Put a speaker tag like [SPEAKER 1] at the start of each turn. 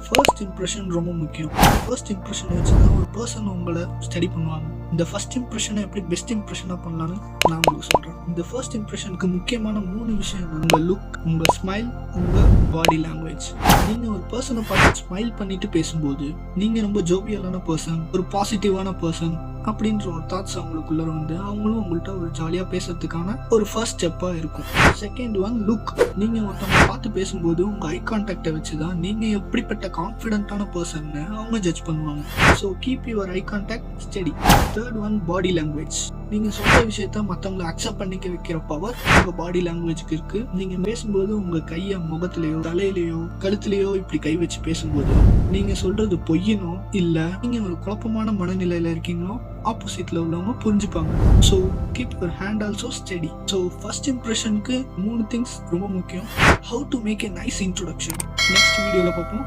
[SPEAKER 1] First impression ரொம்ப முக்கியம். First impression வச்சு தான் ஒரு பர்சன் உங்களை ஸ்டடி பண்ணுவாங்க. இந்த ஃபர்ஸ்ட் இம்ப்ரெஷனை எப்படி பெஸ்ட் இம்ப்ரெஷனாக பண்ணலான்னு நான் உங்களுக்கு சொல்கிறேன். இந்த ஃபர்ஸ்ட் இம்ப்ரெஷனுக்கு முக்கியமான 3 விஷயம்: உங்கள் லுக், உங்கள் ஸ்மைல், உங்கள் பாடி லாங்குவேஜ். நீங்கள் ஒரு பர்சனை பார்த்து ஸ்மைல் பண்ணிட்டு பேசும்போது நீங்கள் ரொம்ப ஜோவியலான பர்சன், ஒரு பாசிட்டிவான பர்சன் அப்படின்ற ஒரு தாட்ஸ் அவங்களுக்குள்ள வந்து அவங்களும் உங்கள்கிட்ட ஒரு ஜாலியாக பேசுறதுக்கான ஒரு ஃபர்ஸ்ட் ஸ்டெப்பாக இருக்கும். Second one look. நீங்கள் ஒருத்தவங்க பார்த்து பேசும்போது உங்கள் ஐ கான்டாக்டை வச்சு தான் நீங்கள் எப்படிப்பட்ட கான்ஃபிடென்ட்டான பர்சன்னு அவங்க ஜட்ஜ் பண்ணுவாங்க. So keep your eye contact steady. Third one body language. நீங்கள் சொல்கிற விஷயத்த மற்றவங்களை அக்செப்ட் பண்ணிக்க வைக்கிற பவர் உங்கள் பாடி லாங்குவேஜ்க்கு இருக்குது. நீங்கள் பேசும்போது உங்கள் கையை முகத்திலேயோ தலையிலையோ கழுத்துலையோ இப்படி கை வச்சு பேசும்போது நீங்கள் சொல்கிறது பொய்யனோ இல்லை நீங்கள் ஒரு குழப்பமான மனநிலையில் இருக்கீங்களோ ஆப்போசிட்ல உள்ளவங்க புரிஞ்சுப்பாங்க. So keep your hand also steady. So first இம்ப்ரெஷனுக்கு 3 திங்ஸ் ரொம்ப முக்கியம். How to make a nice introduction next வீடியோவில் பார்ப்போம்.